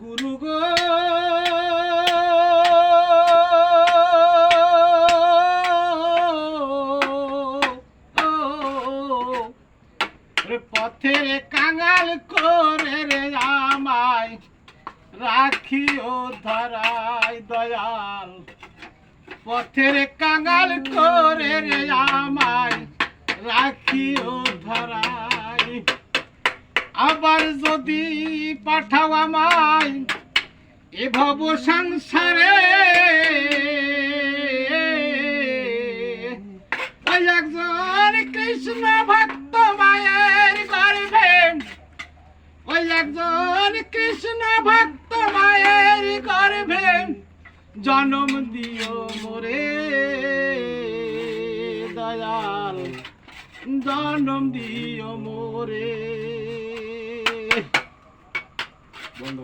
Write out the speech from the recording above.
গুরু গো পথে কাঙাল করে রে আমায় রাখিও ধরাই দয়াল, পথের কাঙাল করে রে আমায় রাখিও ধরাই। আবার যদি পাঠাও আমায় এ ভব সংসারে, ওই একজন কৃষ্ণ ভক্ত মায়ের গর্ভে, ওই একজন কৃষ্ণ ভক্ত মায়ের গর্ভে জন্ম দিও মোরে দয়াল, জন্ম দিও মোরে। বন্ধু